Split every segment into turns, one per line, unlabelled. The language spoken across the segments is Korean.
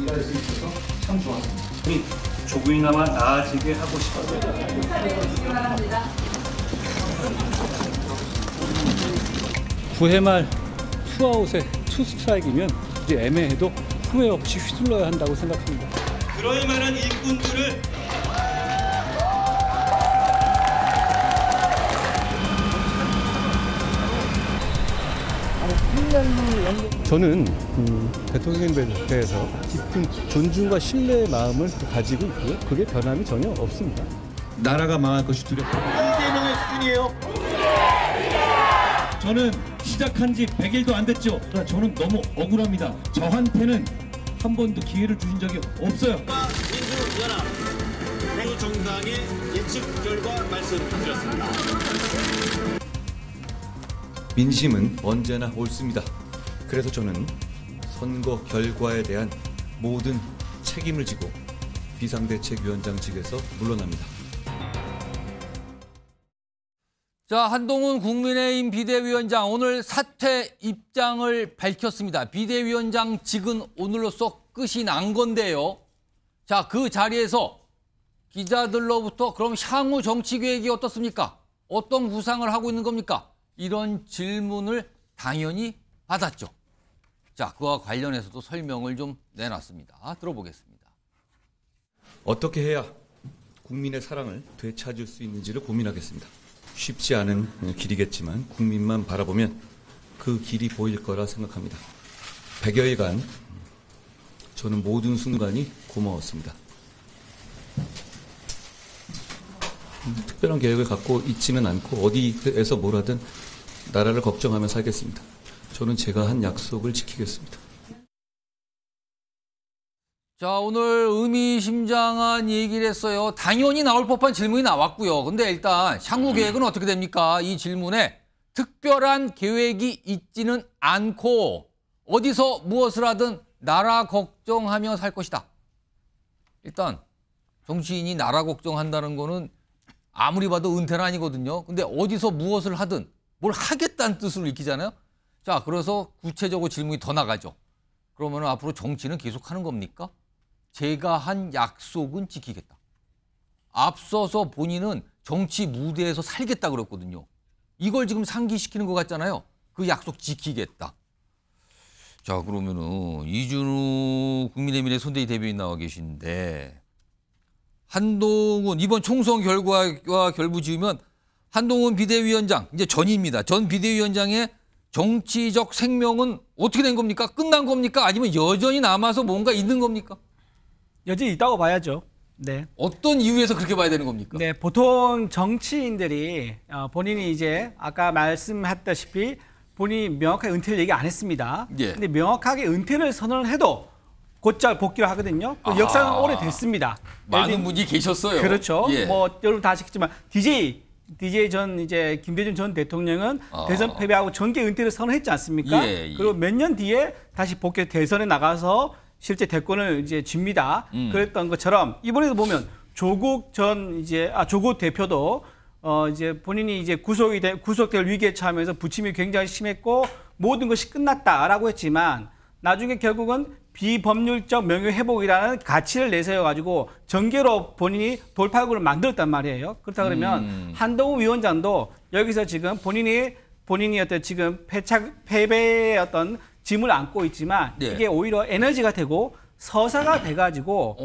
일할 수 있어서 참 좋았습니다. 조금이나마 나아지게 하고 싶어서.
구회 말 투아웃에 투스트라이크면 이제 애매해도 후회 없이 휘둘러야 한다고 생각합니다.
그럴 만한 일꾼들을
저는 대통령님에 대해서 깊은 존중과 신뢰의 마음을 가지고 있고요. 그게 변함이 전혀 없습니다.
나라가 망할 것이 두렵고 이재명의 수준이에요. 저는 시작한 지 100일도 안 됐죠. 저는 너무 억울합니다. 저한테는 한 번도 기회를 주신 적이 없어요.
민주연합 두 정당의 예측 결과 말씀드렸습니다.
민심은 언제나 옳습니다. 그래서 저는 선거 결과에 대한 모든 책임을 지고 비상대책위원장직에서 물러납니다.
자, 한동훈 국민의힘 비대위원장 오늘 사퇴 입장을 밝혔습니다. 비대위원장직은 오늘로써 끝이 난 건데요. 자, 그 자리에서 기자들로부터 그럼 향후 정치 계획이 어떻습니까? 어떤 구상을 하고 있는 겁니까? 이런 질문을 당연히 받았죠. 자, 그와 관련해서도 설명을 좀 내놨습니다. 들어보겠습니다.
어떻게 해야 국민의 사랑을 되찾을 수 있는지를 고민하겠습니다. 쉽지 않은 길이겠지만 국민만 바라보면 그 길이 보일 거라 생각합니다. 100여일간 저는 모든 순간이 고마웠습니다. 특별한 계획을 갖고 있지는 않고 어디에서 뭘 하든 나라를 걱정하며 살겠습니다. 저는 제가 한 약속을 지키겠습니다.
자, 오늘 의미심장한 얘기를 했어요. 당연히 나올 법한 질문이 나왔고요. 근데 일단 향후 계획은 어떻게 됩니까? 이 질문에 특별한 계획이 있지는 않고 어디서 무엇을 하든 나라 걱정하며 살 것이다. 일단 정치인이 나라 걱정한다는 거는 아무리 봐도 은퇴는 아니거든요. 근데 어디서 무엇을 하든 뭘 하겠다는 뜻으로 익히잖아요. 자, 그래서 구체적으로 질문이 더 나가죠. 그러면 앞으로 정치는 계속하는 겁니까? 제가 한 약속은 지키겠다. 앞서서 본인은 정치 무대에서 살겠다 그랬거든요. 이걸 지금 상기시키는 것 같잖아요. 그 약속 지키겠다. 자, 그러면은 이준우 국민의힘의 손대희 대변인 나와 계신데 한동훈 이번 총선 결과와 결부지으면 한동훈 비대위원장 이제 전입니다. 전 비대위원장의 정치적 생명은 어떻게 된 겁니까? 끝난 겁니까? 아니면 여전히 남아서 뭔가 있는 겁니까?
여전히 있다고 봐야죠. 네.
어떤 이유에서 그렇게 봐야 되는 겁니까?
네, 보통 정치인들이 본인이 이제 아까 말씀했다시피 본인이 명확하게 은퇴를 얘기 안 했습니다.
예.
근데 명확하게 은퇴를 선언을 해도 곧잘 복귀를 하거든요. 그 역사는 오래됐습니다.
많은 분이 계셨어요.
그렇죠.
예.
뭐 여러분 다 아시겠지만 DJ 전 이제 김대중 전 대통령은 대선 패배하고 정계 은퇴를 선언했지 않습니까?
예, 예.
그리고 몇 년 뒤에 다시 복귀 대선에 나가서 실제 대권을 이제 쥡니다. 그랬던 것처럼 이번에도 보면 조국 대표도 이제 본인이 이제 구속될 위기에 처하면서 부침이 굉장히 심했고 모든 것이 끝났다라고 했지만 나중에 결국은 비법률적 명예회복이라는 가치를 내세워가지고 정계로 본인이 돌파구를 만들었단 말이에요. 그렇다 그러면 한동훈 위원장도 여기서 지금 본인이 어떤 지금 패배의 어떤 짐을 안고 있지만
네.
이게 오히려 에너지가 되고 서사가 돼가지고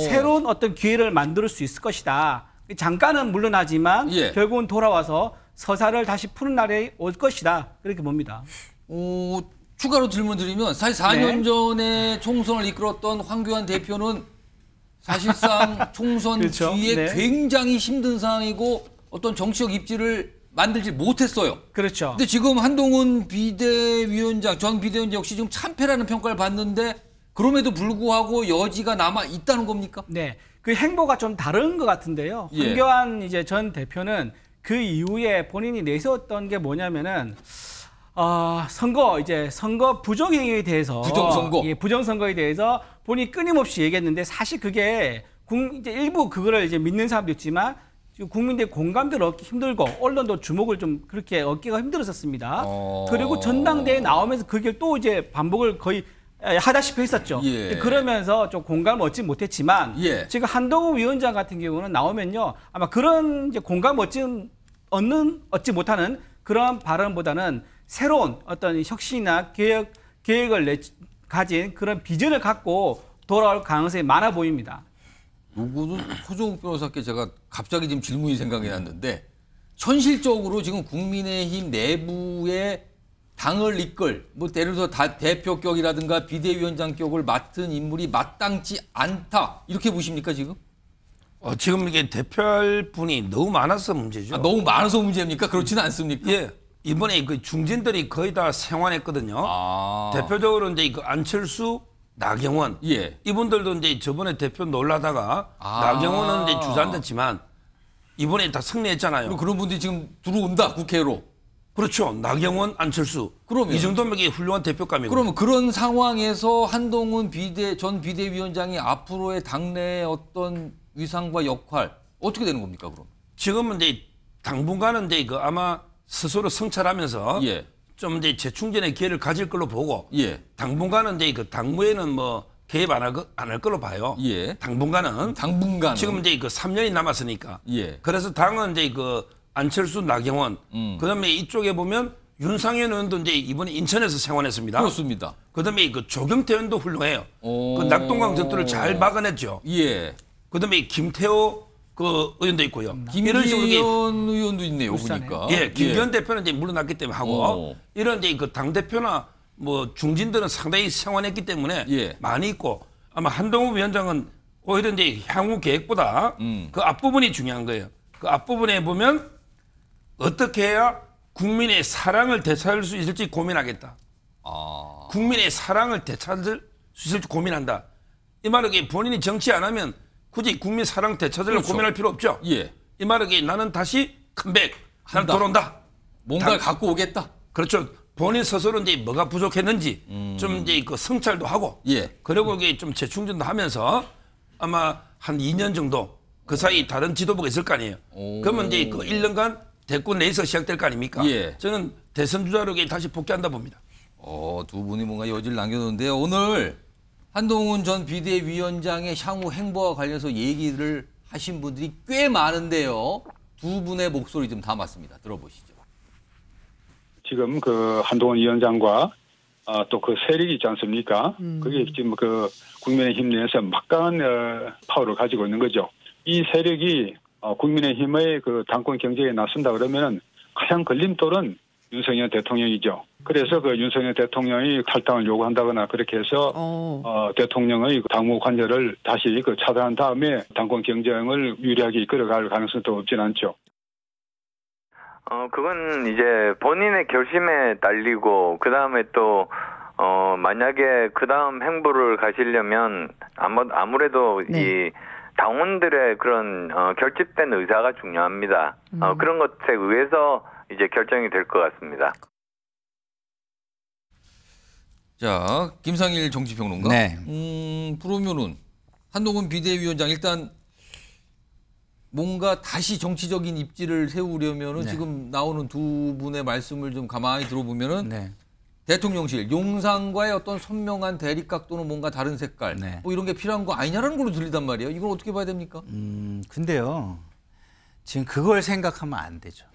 새로운 어떤 기회를 만들 수 있을 것이다. 잠깐은 물러나지만
예.
결국은 돌아와서 서사를 다시 푸는 날이 올 것이다. 그렇게 봅니다.
추가로 질문 드리면 사실 4년 전에 총선을 이끌었던 황교안 대표는 사실상 총선
그렇죠.
뒤에
네.
굉장히 힘든 상황이고 어떤 정치적 입지를 만들지 못했어요.
그렇죠.
근데 지금 한동훈 전 비대위원장 역시 지금 참패라는 평가를 받는데 그럼에도 불구하고 여지가 남아 있다는 겁니까?
네. 그 행보가 좀 다른 것 같은데요.
예.
황교안 이제 전 대표는 그 이후에 본인이 내세웠던 게 뭐냐면은 선거 부정행위에 대해서 부정선거에 대해서 본인이 끊임없이 얘기했는데 사실 그게 이제 일부 그거를 이제 믿는 사람도 있지만 국민들의 공감대를 얻기 힘들고 언론도 주목을 좀 그렇게 얻기가 힘들었었습니다. 그리고 전당대회에 나오면서 그게 또 이제 반복을 거의 하다시피 했었죠.
예.
그러면서 좀 공감을 얻지 못했지만
예.
지금 한동훈 위원장 같은 경우는 나오면요 아마 그런 이제 공감 얻지 못하는 그런 발언보다는 새로운 어떤 혁신이나 계획을 가진 그런 비전을 갖고 돌아올 가능성이 많아 보입니다.
요거는 소정욱 변호사께 제가 갑자기 지금 질문이 생각이 났는데 현실적으로 지금 국민의힘 내부에 당을 이끌 뭐 예를 들어서 대표격이라든가 비대위원장격을 맡은 인물이 마땅치 않다 이렇게 보십니까 지금?
지금 이게 대표할 분이 너무 많아서 문제죠.
너무 많아서 문제입니까? 그렇지는 않습니까?
예. 이번에 그 중진들이 거의 다 생환했거든요. 대표적으로 이제 그 안철수, 나경원.
예.
이분들도 이제 저번에 대표 놀라다가 나경원은 이제 주저앉았지만 이번에 다 승리했잖아요.
그럼 그런 분들이 지금 들어온다 국회로.
그렇죠. 나경원, 안철수.
그러면
이 정도면 이게 훌륭한 대표감이고.
그러면 그런 상황에서 한동훈 전 비대위원장이 앞으로의 당내의 어떤 위상과 역할 어떻게 되는 겁니까 그럼?
지금은 이제 당분간은 이제 그 아마 스스로 성찰하면서
예.
좀 이제 재충전의 기회를 가질 걸로 보고
예.
당분간은 이제 그 당무에는 뭐 개입 안 할 걸로 봐요.
예.
당분간은 지금 이제 그 3년이 남았으니까.
예.
그래서 당은 이제 그 안철수, 나경원. 그다음에 이쪽에 보면 윤상현 의원도 이제 이번에 인천에서 생활했습니다.
그렇습니다.
그다음에 그 조경태 의원도 훌륭해요. 그 낙동강 전투를 잘 막아냈죠.
예.
그다음에 김태호 그 의원도 있고요.
김기현 의원도 있네요. 보니까.
예, 김기현 대표는 이제 물러났기 때문에 하고 이런 이제 그 당 대표나 뭐 중진들은 상당히 생활했기 때문에
예.
많이 있고 아마 한동훈 위원장은 오히려 이제 향후 계획보다 그 앞부분이 중요한 거예요. 그 앞부분에 보면 어떻게 해야 국민의 사랑을 되찾을 수 있을지 고민하겠다. 국민의 사랑을 되찾을 수 있을지 고민한다. 이 말은 본인이 정치 안 하면 굳이 국민 사랑 되찾으려고
그렇죠.
고민할 필요 없죠.
예.
이 말은 나는 다시 컴백, 나는 돌아온다.
뭔가를 갖고 오겠다.
그렇죠. 본인 스스로 이제 뭐가 부족했는지 좀 이제 그 성찰도 하고,
예.
그리고 이게 좀 재충전도 하면서 아마 한 2년 정도 그 사이 다른 지도부가 있을 거 아니에요. 그러면 이제 그 1년간 대권 내에서 시작될 거 아닙니까?
예.
저는 대선 주자로 다시 복귀한다 봅니다.
두 분이 뭔가 여지를 남겨놓는데요. 오늘 한동훈 전 비대위원장의 향후 행보와 관련해서 얘기를 하신 분들이 꽤 많은데요. 두 분의 목소리 좀 담았습니다. 들어보시죠.
지금 그 한동훈 위원장과 또 그 세력이 있지 않습니까? 그게 지금 그 국민의힘 내에서 막강한 파워를 가지고 있는 거죠. 이 세력이 국민의힘의 그 당권 경쟁에 나선다 그러면 가장 걸림돌은 윤석열 대통령이죠. 그래서 그 윤석열 대통령이 탈당을 요구한다거나 그렇게 해서 대통령의 당무 관여를 다시 그 차단한 다음에 당권 경쟁을 유리하게 이끌어갈 가능성도 없진 않죠.
그건 이제 본인의 결심에 딸리고 그다음에 또 만약에 그다음 행보를 가시려면 아무래도 이 당원들의 그런 결집된 의사가 중요합니다. 그런 것에 의해서 이제 결정이 될 것 같습니다.
자, 김상일 정치평론가.
네.
그러면은 한동훈 비대위원장 일단 뭔가 다시 정치적인 입지를 세우려면은 지금 나오는 두 분의 말씀을 좀 가만히 들어보면은 대통령실 용산과의 어떤 선명한 대립각 또는 뭔가 다른 색깔 뭐 이런 게 필요한 거 아니냐라는 걸로 들리단 말이에요. 이걸 어떻게 봐야 됩니까?
근데요. 지금 그걸 생각하면 안 되죠.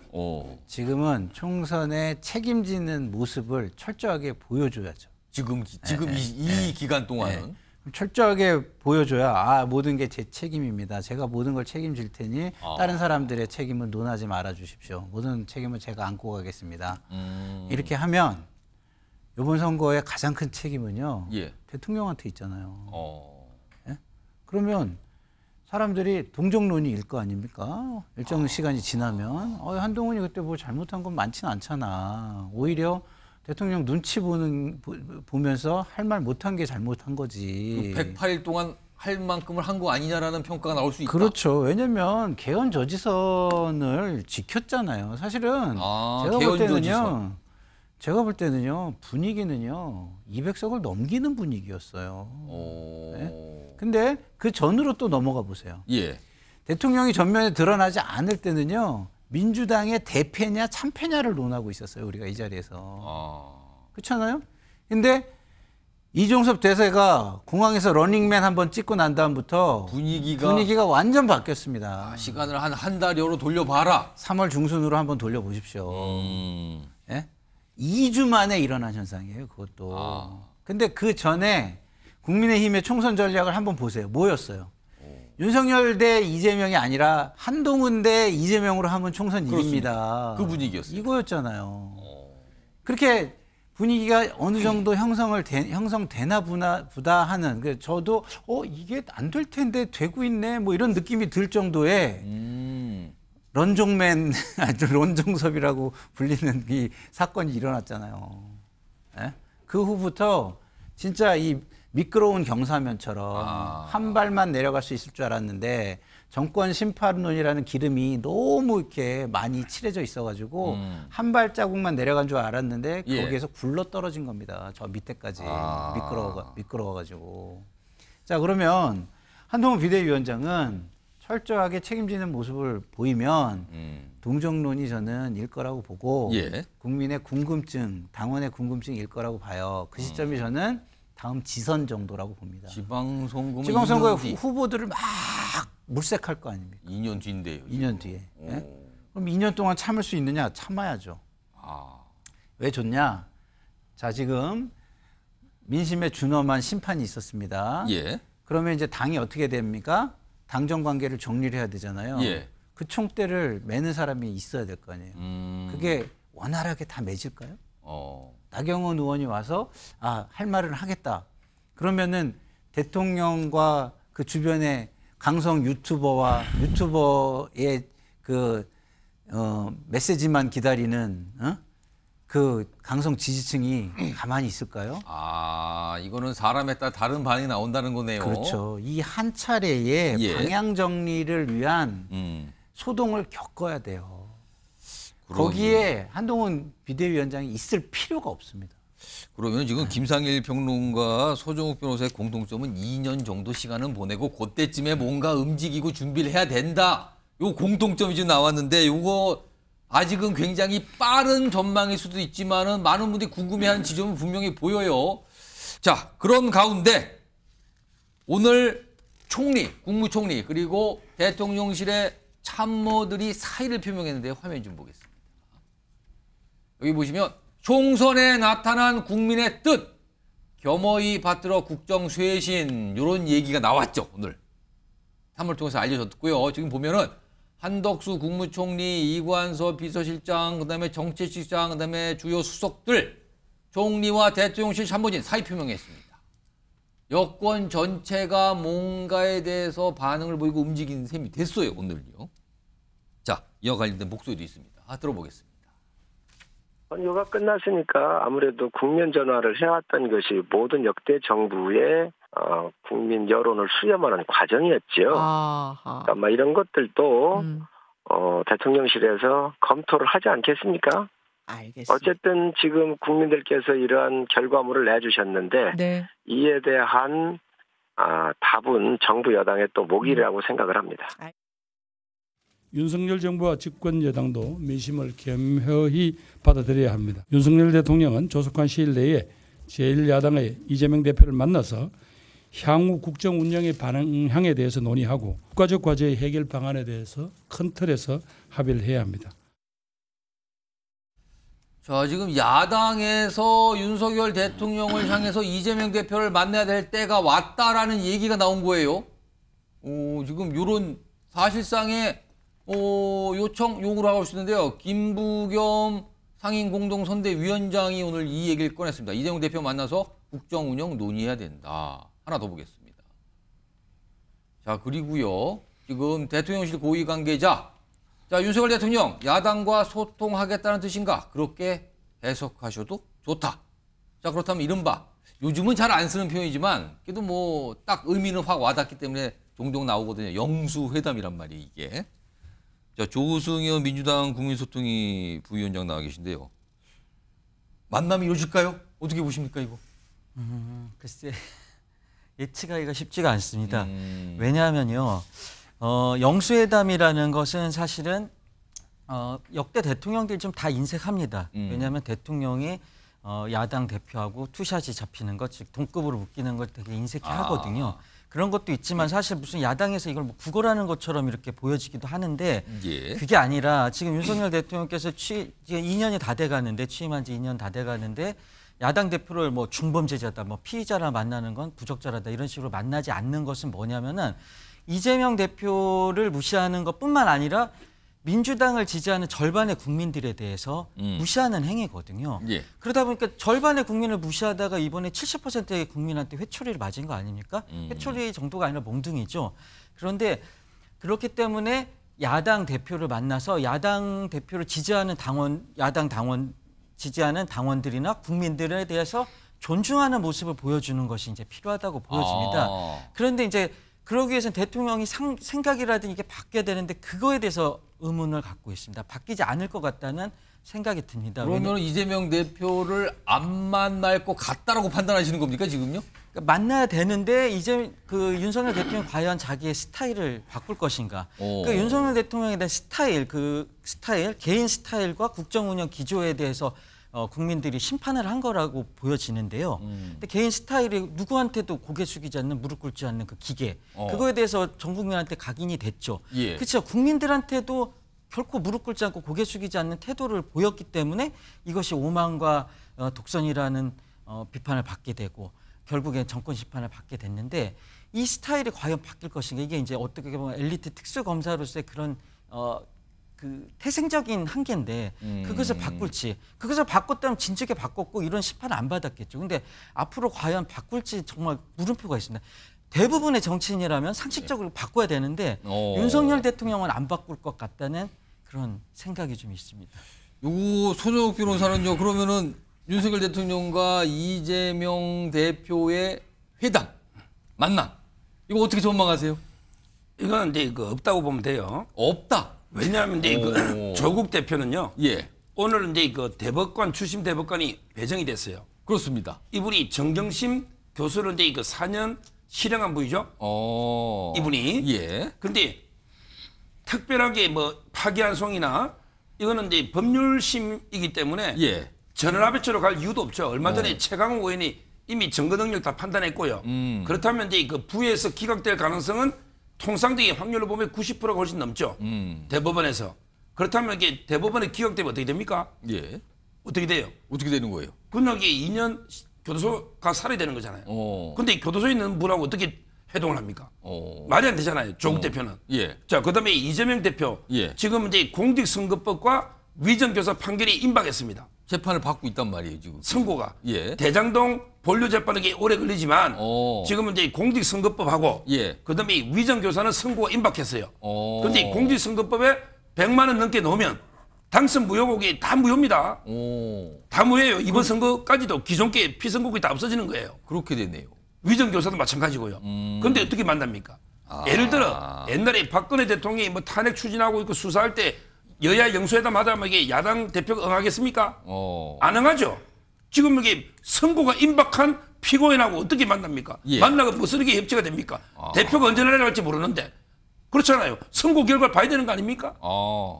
지금은 총선에 책임지는 모습을 철저하게 보여줘야죠.
지금 이 기간 동안은
철저하게 보여줘야 모든 게 제 책임입니다. 제가 모든 걸 책임질 테니 다른 사람들의 책임은 논하지 말아 주십시오. 모든 책임은 제가 안고 가겠습니다. 이렇게 하면 이번 선거의 가장 큰 책임은요. 대통령한테 있잖아요. 그러면 사람들이 동정론이 일 거 아닙니까? 일정 시간이 지나면 한동훈이 그때 뭐 잘못한 건 많지는 않잖아. 오히려 대통령 눈치 보면서 할 말 못한 게 잘못한 거지.
108일 동안 할 만큼을 한 거 아니냐라는 평가가 나올 수 있다.
그렇죠. 왜냐면 개헌 저지선을 지켰잖아요. 사실은 제가 볼 때는요 분위기는요 200석을 넘기는 분위기였어요. 근데 그 전으로 또 넘어가 보세요. 대통령이 전면에 드러나지 않을 때는요 민주당의 대패냐 참패냐를 논하고 있었어요. 우리가 이 자리에서. 그렇잖아요. 근데 이종섭 대세가 공항에서 러닝맨 한번 찍고 난 다음부터 분위기가 완전 바뀌었습니다.
시간을 한 달여로 돌려봐라.
3월 중순으로 한번 돌려보십시오. 예? 2주 만에 일어난 현상이에요, 그것도. 근데 그 전에 국민의힘의 총선 전략을 한번 보세요. 뭐였어요? 윤석열 대 이재명이 아니라 한동훈 대 이재명으로 하면 총선 이깁니다.
그 분위기였어요.
이거였잖아요. 그렇게 분위기가 어느 정도 형성되나 보다 하는. 그래서 저도 이게 안 될 텐데 되고 있네 뭐 이런 느낌이 들 정도의 런종맨, 런종섭이라고 불리는 이 사건이 일어났잖아요. 예? 그 후부터 진짜 이 미끄러운 경사면처럼 한 발만 내려갈 수 있을 줄 알았는데 정권 심판론이라는 기름이 너무 이렇게 많이 칠해져 있어가지고 한 발자국만 내려간 줄 알았는데 거기에서 굴러 떨어진 겁니다. 저 밑에까지 미끄러워가지고. 자, 그러면 한동훈 비대위원장은 철저하게 책임지는 모습을 보이면 동정론이 저는 일 거라고 보고 국민의 궁금증, 당원의 궁금증일 거라고 봐요. 그 시점이 저는 다음 지선 정도라고 봅니다. 지방선거 후보들을 막 물색할 거 아닙니까?
2년 뒤인데요.
2년 뒤에. 예? 그럼 2년 동안 참을 수 있느냐? 참아야죠. 왜 좋냐? 자, 지금 민심에 준엄한 심판이 있었습니다. 그러면 이제 당이 어떻게 됩니까? 당정 관계를 정리를 해야 되잖아요. 그 총대를 매는 사람이 있어야 될 거 아니에요. 그게 원활하게 다 맺을까요? 나경원 의원이 와서 할 말을 하겠다. 그러면은 대통령과 그 주변의 강성 유튜버의 그 메시지만 기다리는 그 강성 지지층이 가만히 있을까요?
이거는 사람에 따라 다른 반응이 나온다는 거네요.
그렇죠. 이 한 차례의 방향 정리를 위한 소동을 겪어야 돼요. 거기에 한동훈 비대위원장이 있을 필요가 없습니다.
그러면 지금 김상일 평론가 소정욱 변호사의 공통점은 2년 정도 시간은 보내고 그때쯤에 뭔가 움직이고 준비를 해야 된다. 요 공통점이 지금 나왔는데 요거 아직은 굉장히 빠른 전망일 수도 있지만은 많은 분들이 궁금해하는 지점은 분명히 보여요. 자, 그런 가운데 오늘 총리, 국무총리 그리고 대통령실의 참모들이 사의를 표명했는데 화면 좀 보겠습니다. 여기 보시면 총선에 나타난 국민의 뜻 겸허히 받들어 국정 쇄신 이런 얘기가 나왔죠. 오늘 3월 통해서 알려졌고요. 지금 보면은 한덕수 국무총리, 이관서 비서실장, 그다음에 정책실장, 그다음에 주요 수석들 총리와 대통령실 참모진 사의 표명했습니다. 여권 전체가 뭔가에 대해서 반응을 보이고 움직이는 셈이 됐어요. 오늘요. 자, 이와 관련된 목소리도 있습니다. 들어보겠습니다.
선거가 끝났으니까 아무래도 국면 전환을 해왔던 것이 모든 역대 정부의 국민 여론을 수렴하는 과정이었죠. 그러니까 이런 것들도 대통령실에서 검토를 하지 않겠습니까?
알겠습니다.
어쨌든 지금 국민들께서 이러한 결과물을 내주셨는데 이에 대한 답은 정부 여당의 또 목이라고 생각을 합니다.
윤석열 정부와 집권 여당도 민심을 겸허히 받아들여야 합니다. 윤석열 대통령은 조속한 시일 내에 제1야당의 이재명 대표를 만나서 향후 국정 운영의 방향에 대해서 논의하고 국가적 과제의 해결 방안에 대해서 큰 틀에서 합의를 해야 합니다.
자, 지금 야당에서 윤석열 대통령을 향해서 이재명 대표를 만나야 될 때가 왔다라는 얘기가 나온 거예요. 지금 이런 사실상의 요구를 하고 있는데요. 김부겸 상임공동선대위원장이 오늘 이 얘기를 꺼냈습니다. 이재명 대표 만나서 국정 운영 논의해야 된다. 하나 더 보겠습니다. 자, 그리고요. 지금 대통령실 고위 관계자. 자, 윤석열 대통령 야당과 소통하겠다는 뜻인가? 그렇게 해석하셔도 좋다. 자, 그렇다면 이른바 요즘은 잘 안 쓰는 표현이지만 그래도 뭐 딱 의미는 확 와닿기 때문에 종종 나오거든요. 영수회담이란 말이에요, 이게. 자, 조승현 민주당 국민소통위 부위원장 나와 계신데요. 만남이 이루어질까요? 어떻게 보십니까, 이거?
글쎄, 예측하기가 쉽지가 않습니다. 왜냐하면요, 영수회담이라는 것은 사실은 역대 대통령들이 좀 다 인색합니다. 왜냐하면 대통령이 야당 대표하고 투샷이 잡히는 것, 즉 동급으로 묶이는 걸 되게 인색해하거든요.
아.
그런 것도 있지만 사실 무슨 야당에서 이걸 뭐 구걸하는 것처럼 이렇게 보여지기도 하는데
예.
그게 아니라 지금 윤석열 대통령께서 이제 2년이 다 돼가는데 취임한 지 2년 다 돼가는데 야당 대표를 뭐 중범죄자다, 뭐 피의자라 만나는 건 부적절하다 이런 식으로 만나지 않는 것은 뭐냐면은 이재명 대표를 무시하는 것뿐만 아니라 민주당을 지지하는 절반의 국민들에 대해서 무시하는 행위거든요.
예.
그러다 보니까 절반의 국민을 무시하다가 이번에 70%의 국민한테 회초리를 맞은 거 아닙니까? 회초리 정도가 아니라 몽둥이죠. 그런데 그렇기 때문에 야당 대표를 만나서 야당 대표를 지지하는 당원, 야당 당원 지지하는 당원들이나 국민들에 대해서 존중하는 모습을 보여주는 것이 이제 필요하다고 보여집니다. 그런데 이제 그러기 위해서는 대통령이 생각이라든지 이게 바뀌어야 되는데 그거에 대해서 의문을 갖고 있습니다. 바뀌지 않을 것 같다는 생각이 듭니다.
그러면 이재명 대표를 안 만날 것 같다라고 판단하시는 겁니까 지금요?
그러니까 만나야 되는데 이제 그 윤석열 대통령이 과연 자기의 스타일을 바꿀 것인가? 그 윤석열 대통령에 대한 스타일, 개인 스타일과 국정 운영 기조에 대해서 국민들이 심판을 한 거라고 보여지는데요. 근데 개인 스타일이 누구한테도 고개 숙이지 않는, 무릎 꿇지 않는 그 기계. 그거에 대해서 전 국민한테 각인이 됐죠.
예.
그렇죠. 국민들한테도 결코 무릎 꿇지 않고 고개 숙이지 않는 태도를 보였기 때문에 이것이 오만과 독선이라는 비판을 받게 되고 결국엔 정권 심판을 받게 됐는데 이 스타일이 과연 바뀔 것인가? 이게 이제 어떻게 보면 엘리트 특수검사로서의 그런 그 태생적인 한계인데 그것을 바꿀지, 그것을 바꿨다면 진즉에 바꿨고 이런 심판을 안 받았겠죠. 근데 앞으로 과연 바꿀지 정말 물음표가 있습니다. 대부분의 정치인이라면 상식적으로 바꿔야 되는데 윤석열 대통령은 안 바꿀 것 같다는 그런 생각이 좀 있습니다.
요 손정욱 변호사는요. 그러면은 윤석열 대통령과 이재명 대표의 회담, 만남 이거 어떻게 전망하세요?
이건 이제 없다고 보면 돼요.
없다.
왜냐하면 이제 조국 대표는요.
예.
오늘 이제 대법관 출신 대법관이 배정이 됐어요.
그렇습니다.
이분이 정경심 교수를 이제 4년 실형한 분이죠. 이분이.
예.
그런데 특별하게 뭐 파기환송이나 이거는 이제 법률심이기 때문에
예.
전원합의체로 갈 이유도 없죠. 얼마 전에 최강욱 의원이 이미 증거 능력 다 판단했고요. 그렇다면 이제 그 부에서 기각될 가능성은 통상적인 확률로 보면 90%가 훨씬 넘죠. 대법원에서. 그렇다면 이게 대법원에 기각되면 어떻게 됩니까?
예.
어떻게 돼요?
어떻게 되는 거예요?
그럼 이게 2년 교도소가 살아야 되는 거잖아요. 근데 교도소에 있는 분하고 어떻게 회동을 합니까? 말이 안 되잖아요. 조국 대표는.
예.
자, 그다음에 이재명 대표.
예.
지금 이제 공직선거법과 위정교사 판결이 임박했습니다.
재판을 받고 있단 말이에요, 지금.
선고가.
예.
대장동 본료 재판은 오래 걸리지만 지금은 이제 공직선거법하고 그다음에 위정교사는 선고가 임박했어요. 그런데 공직선거법에 100만 원 넘게 넣으면 당선 무효곡이 다 무효입니다. 다 무효예요. 이번 선거까지도 기존계 피선거곡이 다 없어지는 거예요.
그렇게 되네요.
위정교사도 마찬가지고요. 그런데 어떻게 만납니까? 예를 들어 옛날에 박근혜 대통령이 뭐 탄핵 추진하고 있고 수사할 때 여야 영수회담 하자면 이게 야당 대표가 응하겠습니까? 안 응하죠. 지금 이게 선고가 임박한 피고인하고 어떻게 만납니까?
예.
만나고 무슨 이게 협치가 됩니까? 대표가 언제 날아갈지 모르는데. 그렇잖아요. 선고 결과를 봐야 되는 거 아닙니까?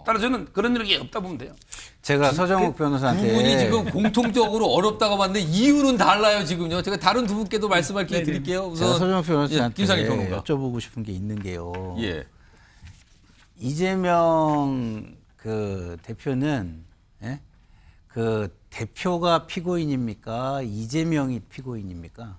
따라서 저는 그런 일이 없다 보면 돼요.
제가 서정욱 변호사한테
두 분이 지금 공통적으로 어렵다고 봤는데 이유는 달라요 지금요. 제가 다른 두 분께도 말씀할 기회 드릴게요. 우선
서정욱 변호사한테
김상희 평론가
여쭤보고 싶은 게 있는 게요.
예.
이재명 그 대표는 그 대표가 피고인입니까? 이재명이 피고인입니까?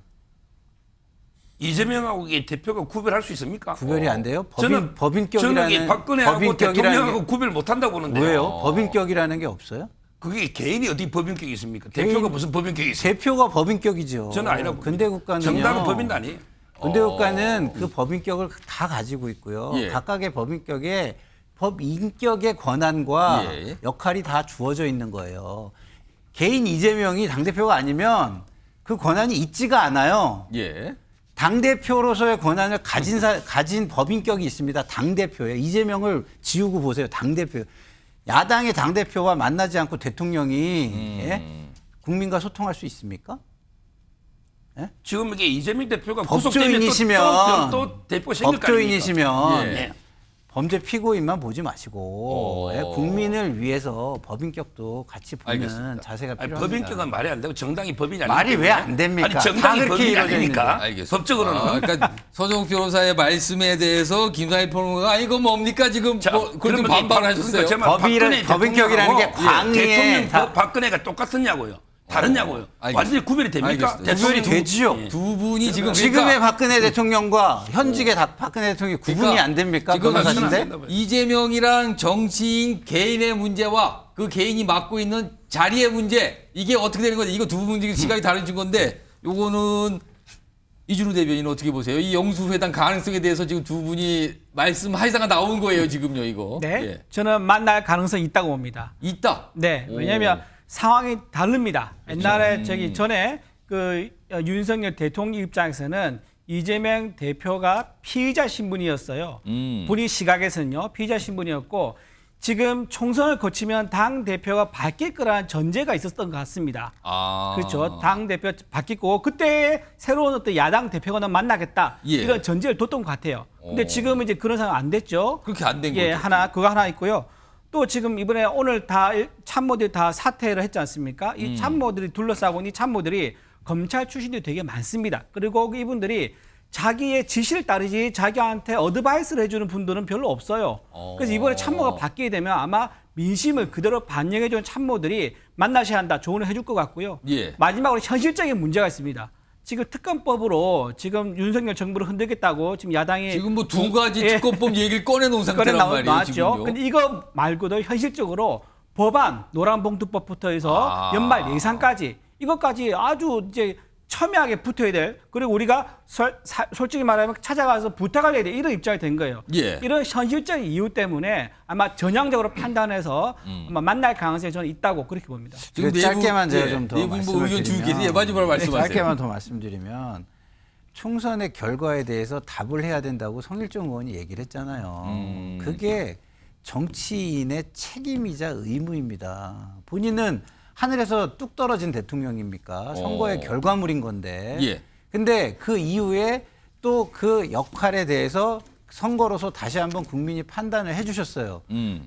이재명하고 이게 대표가 구별할 수 있습니까?
구별이 안 돼요?
법인격이라는 저는 박근혜하고 대통령하고 구별 못한다고 보는데요.
왜요? 법인격이라는 게 없어요?
그게 개인이 어디 법인격이 있습니까? 대표가 무슨 법인격이 있어요?
대표가 법인격이죠.
저는 아니라고.
근대 국가는
정당은 법인 아니에요.
근대 국가는 그 법인격을 다 가지고 있고요.
예.
각각의 법인격에 법인격의 권한과 역할이 다 주어져 있는 거예요. 개인 이재명이 당대표가 아니면 그 권한이 있지가 않아요.
예.
당대표로서의 권한을 가진 법인격이 있습니다. 당대표에. 이재명을 지우고 보세요. 당대표. 야당의 당대표와 만나지 않고 대통령이 국민과 소통할 수 있습니까? 예?
지금 이게 이재명 대표가
법조인이시면
또 대표 생길 거
법조인이시면 범죄 피고인만 보지 마시고 국민을 위해서 법인격도 같이 보는
알겠습니다.
자세가
아니,
필요합니다.
법인격은 말이 안 되고 정당이 법인이 아니니까.
말이 왜 안 됩니까?
아니, 정당이
그렇게
법인이
이루어져
아니니까.
알겠습니다.
법적으로는.
그러니까 서정욱 변호사의 말씀에 대해서 김상일 평론가가 이거 뭡니까 지금 그걸 좀 반발하셨어요.
법인격이라는 게 광의에
대통령 박근혜가 똑같았냐고요. 다르냐고요. 완전히 구별이 됩니까?
구별이 되지요.
두 분이 지금
지금의 박근혜 대통령과 현직의 박근혜 대통령이 구분이 안 됩니까?
지금
변호사인데?
이재명이랑 정치인 개인의 문제와 그 개인이 맡고 있는 자리의 문제 이게 어떻게 되는 거죠? 이거 두 분 지금 시각이 다르신 건데 요거는 이준우 대변인 어떻게 보세요? 이 영수회담 가능성에 대해서 지금 두 분이 말씀하시다가 나온 거예요 지금요 이거.
네,
예.
저는 만날 가능성이 있다고 봅니다.
있다.
네,
오.
왜냐하면 상황이 다릅니다.
그렇죠.
옛날에 전에 그 윤석열 대통령 입장에서는 이재명 대표가 피의자 신분이었어요. 본인 시각에서는요 피의자 신분이었고 지금 총선을 거치면 당 대표가 바뀔 거라는 전제가 있었던 것 같습니다. 그렇죠. 당 대표 바뀔 거고 그때 새로운 어떤 야당 대표가 만나겠다 이런 전제를 뒀던 것 같아요. 근데 지금은 이제 그런 상황 안 됐죠.
그렇게 안 된 거죠.
예, 그거 하나 있고요. 또 지금 이번에 오늘 다 참모들이 다 사퇴를 했지 않습니까? 이 참모들이 둘러싸고 이 참모들이 검찰 출신들이 되게 많습니다. 그리고 이분들이 자기의 지시를 따르지 자기한테 어드바이스를 해주는 분들은 별로 없어요. 그래서 이번에 참모가 바뀌게 되면 아마 민심을 그대로 반영해주는 참모들이 만나셔야 한다. 조언을 해줄 것 같고요.
예.
마지막으로 현실적인 문제가 있습니다. 지금 특검법으로 지금 윤석열 정부를 흔들겠다고 지금 야당이
지금 뭐 두 가지 특검법 얘기를 꺼내놓은 상태란 말이에요.
나왔죠. 근데 이거 말고도 현실적으로 법안 노란봉투법부터 해서 연말 예산까지 이것까지 아주 이제 첨예하게 붙어야 될 그리고 우리가 솔직히 말하면 찾아가서 부탁을 해야 될 이런 입장이 된 거예요.
예.
이런 현실적인 이유 때문에 아마 전향적으로 판단해서 아마 만날 가능성이 저는 있다고 그렇게 봅니다.
지금 짧게만 제가 좀 더 말씀을 드리면
마지막으로 말씀하세요.
짧게만 더 말씀드리면 총선의 결과에 대해서 답을 해야 된다고 성일종 의원이 얘기를 했잖아요. 그게 정치인의 책임이자 의무입니다. 본인은 하늘에서 뚝 떨어진 대통령입니까? 선거의 결과물인 건데.
예.
근데 그 이후에 또 그 역할에 대해서 선거로서 다시 한번 국민이 판단을 해 주셨어요.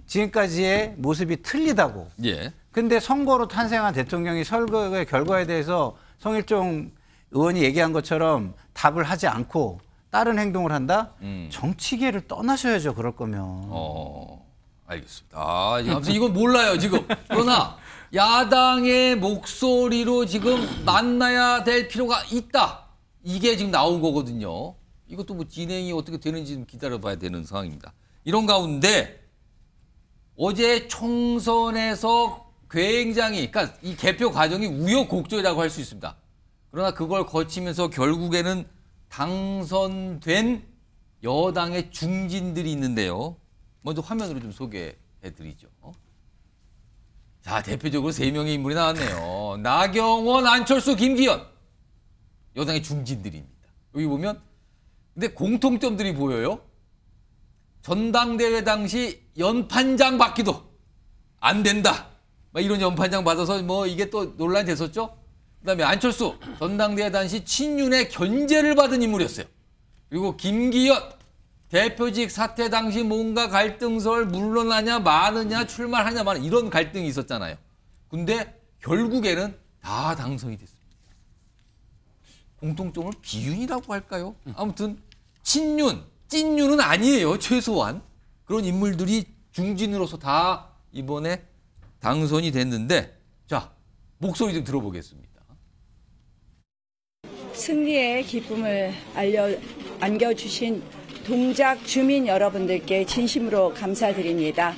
지금까지의 모습이 틀리다고.
예.
근데 선거로 탄생한 대통령이 선거의 결과에 대해서 성일종 의원이 얘기한 것처럼 답을 하지 않고 다른 행동을 한다? 정치계를 떠나셔야죠, 그럴 거면.
알겠습니다. 아무튼 이건 몰라요, 지금. 그러나 야당의 목소리로 지금 만나야 될 필요가 있다. 이게 지금 나온 거거든요. 이것도 뭐 진행이 어떻게 되는지 좀 기다려봐야 되는 상황입니다. 이런 가운데 어제 총선에서 굉장히, 그러니까 이 개표 과정이 우여곡절이라고 할 수 있습니다. 그러나 그걸 거치면서 결국에는 당선된 여당의 중진들이 있는데요. 먼저 화면으로 좀 소개해드리죠. 자, 대표적으로 3명의 인물이 나왔네요. 나경원, 안철수, 김기현. 여당의 중진들입니다. 여기 보면 근데 공통점들이 보여요. 전당대회 당시 연판장 받기도 안 된다. 막 이런 연판장 받아서 뭐 이게 또 논란이 됐었죠. 그다음에 안철수, 전당대회 당시 친윤의 견제를 받은 인물이었어요. 그리고 김기현, 대표직 사퇴 당시 뭔가 갈등설 물러나냐 마느냐 출마하냐 마느냐 이런 갈등이 있었잖아요. 근데 결국에는 다 당선이 됐습니다. 공통점을 비윤이라고 할까요? 아무튼 친윤, 찐윤은 아니에요. 최소한. 그런 인물들이 중진으로서 다 이번에 당선이 됐는데 자, 목소리 좀 들어보겠습니다.
승리의 기쁨을 안겨주신 동작 주민 여러분들께 진심으로 감사드립니다.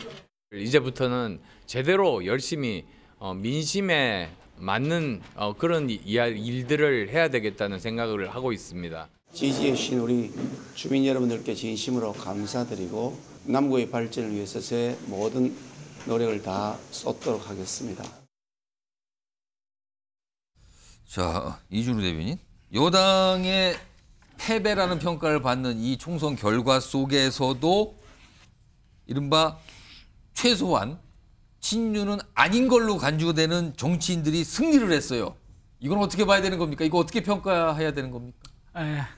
이제부터는 제대로 열심히 민심에 맞는 그런 일들을 해야 되겠다는 생각을 하고 있습니다.
지지해 주신 우리 주민 여러분들께 진심으로 감사드리고 남구의 발전을 위해서 제 모든 노력을 다 쏟도록 하겠습니다.
자, 이준우 대변인. 여당의 패배라는 평가를 받는 이 총선 결과 속에서도 이른바 최소한 친윤은 아닌 걸로 간주되는 정치인들이 승리를 했어요. 이건 어떻게 봐야 되는 겁니까? 이거 어떻게 평가해야 되는 겁니까?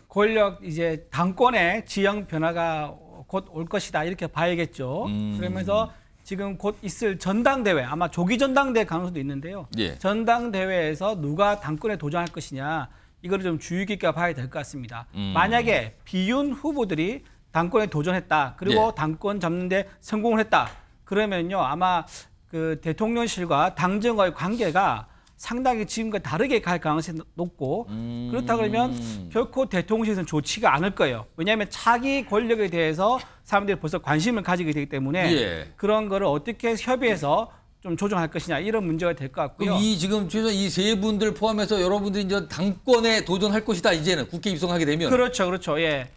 권력 이제 당권의 지형 변화가 곧 올 것이다 이렇게 봐야겠죠. 그러면서 지금 곧 있을 전당대회, 아마 조기 전당대회 가능성도 있는데요.
예.
전당대회에서 누가 당권에 도전할 것이냐 이거를 좀 주의 깊게 봐야 될 것 같습니다. 만약에 비윤 후보들이 당권에 도전했다. 그리고
예.
당권 잡는 데 성공을 했다. 그러면요. 아마 그 대통령실과 당정과의 관계가 상당히 지금과 다르게 갈 가능성이 높고 그렇다 그러면 결코 대통령실에서는 좋지가 않을 거예요. 왜냐하면 차기 권력에 대해서 사람들이 벌써 관심을 가지게 되기 때문에
예.
그런 거를 어떻게 협의해서 좀 조정할 것이냐 이런 문제가 될 것 같고요.
그럼 이 지금 최소한 이 세 분들 포함해서 여러분들이 이제 당권에 도전할 것이다. 이제는 국회 입성하게 되면.
그렇죠. 예.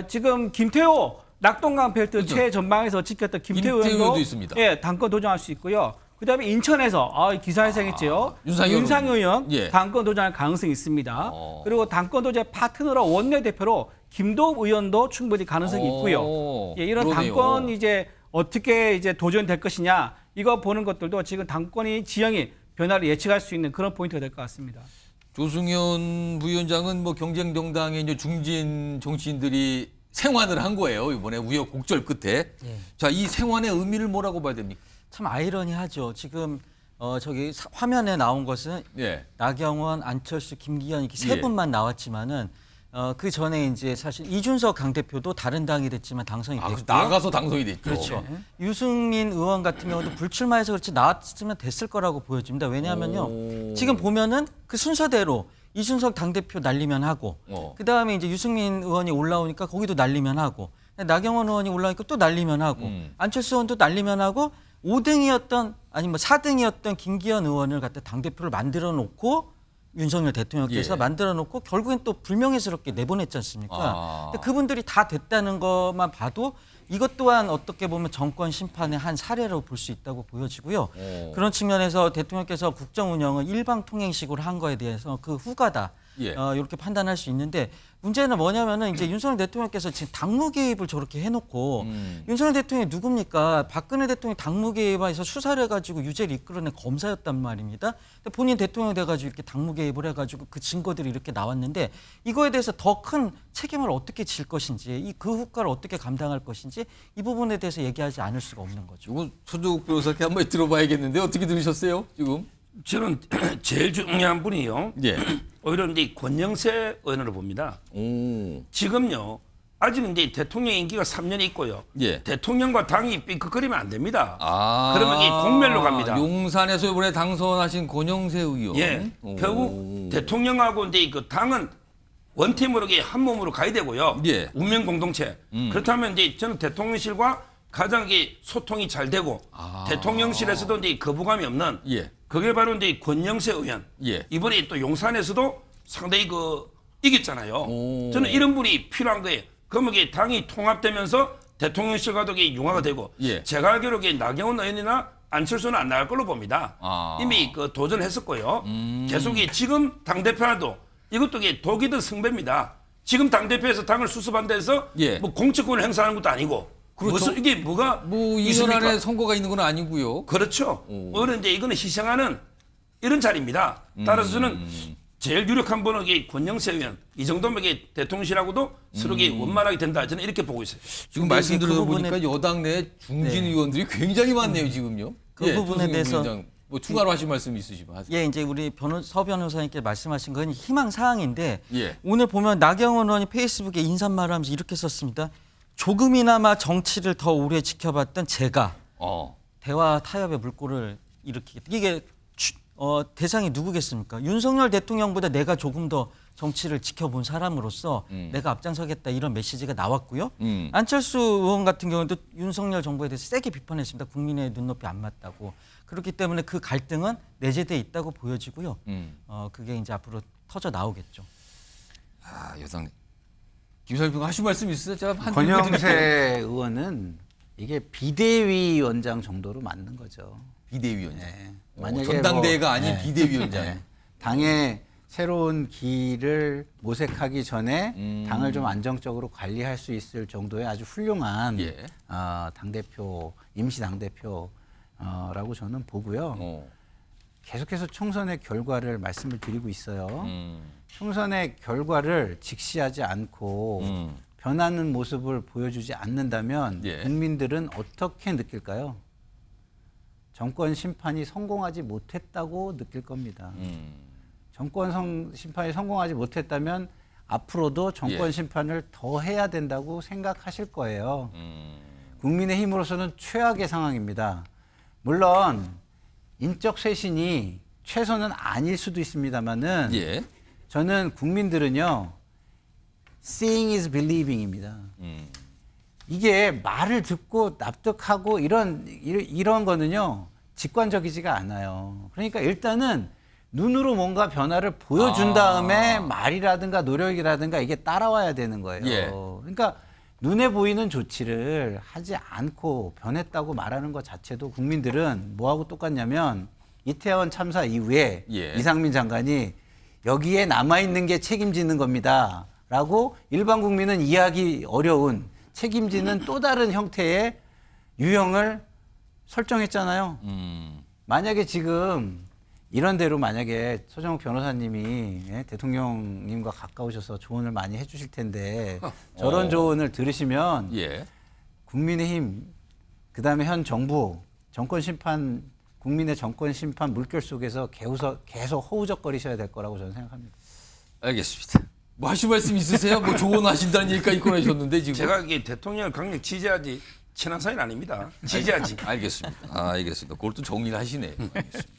지금 김태호 낙동강 벨트
그렇죠.
최전방에서 지켰던 김태호 의원도
있습니다.
예, 당권 도전할 수 있고요. 그다음에 인천에서 기사에 생겼죠.
윤상현
의원
예.
당권 도전할 가능성이 있습니다. 그리고 당권 도전 파트너로 원내대표로 김도읍 의원도 충분히 가능성이 있고요. 예, 이런
그러네요.
당권 이제 어떻게 이제 도전될 것이냐 이거 보는 것들도 지금 당권이 지형이 변화를 예측할 수 있는 그런 포인트가 될 것 같습니다.
조승현 부위원장은 뭐 경쟁 정당의 이제 중진 정치인들이 생환을 한 거예요. 이번에 우여곡절 끝에.
예.
자, 이 생환의 의미를 뭐라고 봐야 됩니까?
참 아이러니하죠. 지금 저기 화면에 나온 것은
예.
나경원, 안철수, 김기현 이렇게 세
예.
분만 나왔지만은 그 전에 이제 사실 이준석 당대표도 다른 당이 됐지만 당선이 됐고요.
나가서 당선이 됐죠.
그렇죠. 유승민 의원 같은 경우도 불출마해서 그렇지 나왔으면 됐을 거라고 보여집니다. 왜냐하면요. 지금 보면은 그 순서대로 이준석 당대표 날리면 하고 그다음에 이제 유승민 의원이 올라오니까 거기도 날리면 하고 나경원 의원이 올라오니까 또 날리면 하고 안철수 의원도 날리면 하고 5등이었던 아니 뭐 4등이었던 김기현 의원을 갖다 당대표를 만들어 놓고 윤석열 대통령께서
예.
만들어 놓고 결국엔 또 불명예스럽게 내보냈지 않습니까? 근데 그분들이 다 됐다는 것만 봐도 이것 또한 어떻게 보면 정권 심판의 한 사례로 볼 수 있다고 보여지고요. 그런 측면에서 대통령께서 국정 운영을 일방통행식으로 한 거에 대해서 그 후가다.
예.
이렇게 판단할 수 있는데 문제는 뭐냐면은 이제 윤석열 대통령께서 지금 당무 개입을 저렇게 해놓고 윤석열 대통령이 누굽니까? 박근혜 대통령이 당무 개입해서 수사를 해가지고 유죄를 이끌어낸 검사였단 말입니다. 근데 본인 대통령이 돼가지고 이렇게 당무 개입을 해가지고 그 증거들이 이렇게 나왔는데 이거에 대해서 더 큰 책임을 어떻게 질 것인지 그 후과를 어떻게 감당할 것인지 이 부분에 대해서 얘기하지 않을 수가 없는 거죠.
이거 손정욱 변호사께 한번 들어봐야겠는데 어떻게 들으셨어요? 지금?
저는 제일 중요한 분이요.
예.
오히려 이제 권영세 의원으로 봅니다. 지금요. 아직 이제 대통령 임기가 3년이 있고요.
예.
대통령과 당이 삐끗거리면 안 됩니다. 그러면 이 공멸로 갑니다.
용산에서 이번에 당선하신 권영세 의원.
예. 결국 대통령하고 이제 그 당은 원팀으로 한 몸으로 가야 되고요.
예.
운명 공동체. 그렇다면 이제 저는 대통령실과 가장 소통이 잘 되고 대통령실에서도 이제 거부감이 없는
예.
그게 바로 이제 권영세 의원.
예.
이번에 또 용산에서도 상당히 이겼잖아요. 저는 이런 분이 필요한 거예요. 그러면 이게 당이 통합되면서 대통령실과도 융화가 되고
예.
제가 알기로 나경원 의원이나 안철수는 안 나갈 걸로 봅니다. 이미 도전했었고요. 계속 지금 당대표라도 이것도 독이든 승배입니다. 지금 당대표에서 당을 수습한다 해서
예.
뭐 공천권을 행사하는 것도 아니고
그렇죠.
이게 뭐가
뭐 2년 안에 선거가 있는 건 아니고요.
그렇죠. 오히려 이제 이거는 희생하는 이런 자리입니다. 따라서 저는 제일 유력한 분은 권영세 의원 이 정도면 대통령실하고도 서로 원만하게 된다. 저는 이렇게 보고 있어요.
지금 말씀 들어보니까 여당 내 중진 의원들이 굉장히 많네요. 지금요.
그 부분에 대해서
뭐 추가로 하실 말씀 있으시면 하세요.
예, 이제 우리 서 변호사님께 말씀하신 건 희망 사항인데
예.
오늘 보면 나경원 의원이 페이스북에 인사말을 하면서 이렇게 썼습니다. 조금이나마 정치를 더 오래 지켜봤던 제가 대화 타협의 물꼬를 일으키겠다. 이게 대상이 누구겠습니까? 윤석열 대통령보다 내가 조금 더 정치를 지켜본 사람으로서 내가 앞장서겠다 이런 메시지가 나왔고요. 안철수 의원 같은 경우도 윤석열 정부에 대해서 세게 비판했습니다. 국민의 눈높이 안 맞다고. 그렇기 때문에 그 갈등은 내재돼 있다고 보여지고요. 그게 이제 앞으로 터져 나오겠죠.
여당 김성일 하실 말씀 있으세요? 제가
권영세 의원은 이게 비대위원장 정도로 맞는 거죠.
비대위원장.
네.
만약에 전당대회가 아닌 비대위원장.
네. 당의 새로운 기를 모색하기 전에 당을 좀 안정적으로 관리할 수 있을 정도의 아주 훌륭한 당대표, 임시 당대표라고 저는 보고요. 계속해서 총선의 결과를 말씀을 드리고 있어요. 총선의 결과를 직시하지 않고 변하는 모습을 보여주지 않는다면
예.
국민들은 어떻게 느낄까요? 정권 심판이 성공하지 못했다고 느낄 겁니다. 정권 심판이 성공하지 못했다면 앞으로도 정권
예.
심판을 더 해야 된다고 생각하실 거예요. 국민의힘으로서는 최악의 상황입니다. 물론 인적 쇄신이 최선은 아닐 수도 있습니다만은
예.
저는 국민들은요 seeing is believing입니다. 이게 말을 듣고 납득하고 이런 거는요 직관적이지가 않아요. 그러니까 일단은 눈으로 뭔가 변화를 보여준 다음에 말이라든가 노력이라든가 이게 따라와야 되는 거예요.
예.
그러니까 눈에 보이는 조치를 하지 않고 변했다고 말하는 것 자체도 국민들은 뭐하고 똑같냐면 이태원 참사 이후에
예.
이상민 장관이 여기에 남아있는 게 책임지는 겁니다. 라고 일반 국민은 이해하기 어려운 책임지는 또 다른 형태의 유형을 설정했잖아요. 만약에 지금 이런 대로 만약에 서정욱 변호사님이 대통령님과 가까우셔서 조언을 많이 해주실 텐데 저런 조언을 들으시면
예.
국민의힘 그다음에 현 정부 정권 심판 국민의 정권 심판 물결 속에서 계속 허우적거리셔야 될 거라고 저는 생각합니다.
알겠습니다. 뭐 하실 말씀 있으세요? 뭐 조언하신다는 얘기까지 꺼내셨는데 지금.
제가 이게 대통령을 강력 지지하지 친한 사이는 아닙니다. 지지하지.
알겠습니다. 알겠습니다. 그걸 또 정리를 하시네. 알겠습니다.